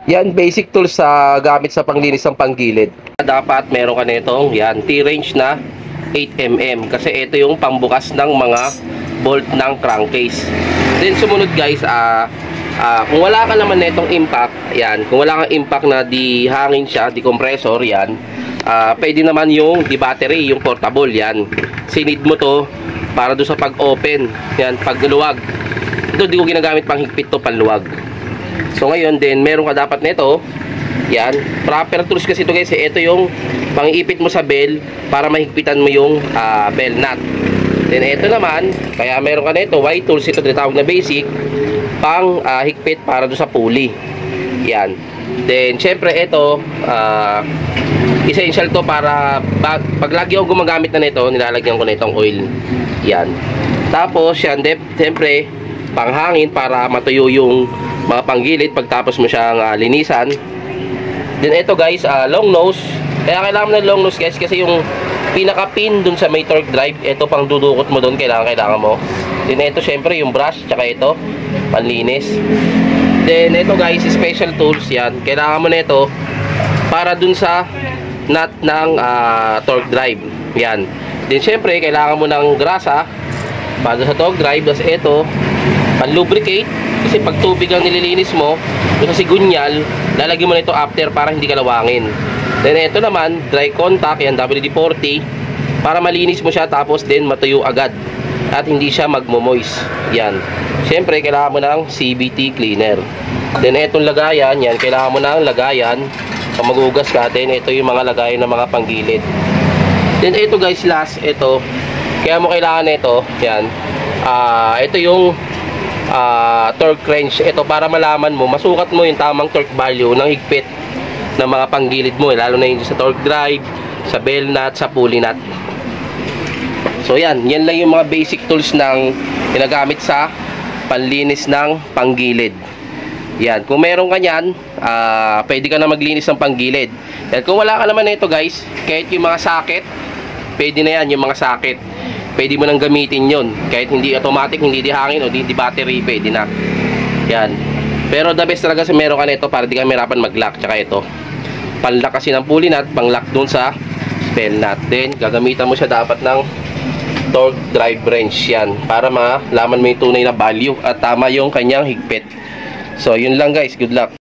Yan, basic tools sa gamit sa panglinis ng panggilid. Dapat meron ka nitong yan, T-range na 8mm kasi ito yung pambukas ng mga bolt ng crankcase. Then sumunod guys, kung wala ka naman nitong impact, yan, kung wala kang impact na di hangin siya, di compressor, yan, pwede naman yung di battery, yung portable, yan. Sinid mo to para do sa pag-open, yan, pagluwag. Ito di ko ginagamit pang higpit to, panluwag. So ngayon din, meron ka dapat nito. Yan, proper tools kasi ito guys. Ito yung pang-iipit mo sa bell para mahigpitan mo yung bell nut. Then ito naman, kaya meron ka nito, Y tools, ito tinatawag na basic, pang higpit para do sa pulley. Yan. Then syempre ito, essential to para pag lagi ako gumagamit na nito, nilalagyan ko nitong oil. Yan. Tapos yan, syempre panghangin para matuyo yung mga panggilid pagtapos mo siyang linisan. Then ito guys, long nose. Kaya kailangan mo ng long nose guys kasi yung pinaka pin dun sa may torque drive, ito pang dudukot mo dun, kailangan mo. Then ito syempre yung brush, tsaka ito panlinis. Then ito guys, special tools yan. Kailangan mo nito para dun sa nut ng torque drive. Yan. Then syempre kailangan mo ng grasa para sa torque drive. Tapos ito pan-lubricate kasi pag tubig ang nililinis mo doon sa sigunyal, lalagyan mo na ito after para hindi ka lawangin. Then ito naman, dry contact, yan, WD-40 para malinis mo siya tapos din matuyo agad at hindi siya magmo-moist. Yan. Siyempre, kailangan mo ng CVT cleaner. Then itong lagayan, yan, kailangan mo ng lagayan. Pag magugas ka, then ito yung mga lagayan ng mga panggilid. Then ito guys, last, ito. Kaya mo kailangan ito, yan. Ito yung torque wrench. Ito para malaman mo, masukat mo yung tamang torque value ng higpit ng mga panggilid mo, lalo na yung sa torque drive, sa bell nut, sa pulley nut. So yan lang yung mga basic tools ng ginagamit sa panlinis ng panggilid. Yan, kung meron ka yan, pwede ka na maglinis ng panggilid. Yan, kung wala ka naman na ito guys, kahit yung mga socket, pwede na yan, yung mga socket. Pwede mo nang gamitin yon kahit hindi automatic, hindi di hangin o di battery, pwede na. Yan. Pero the best talaga sa meron ka nito para di ka mahirapan mag-lock. Tsaka ito, pan-lock kasi ng pulley nut, pang-lock dun sa bell nut. Then, gagamitan mo siya dapat ng torque drive wrench yan para malaman mo yung tunay na value at tama yung kanyang higpit. So, yun lang guys. Good luck.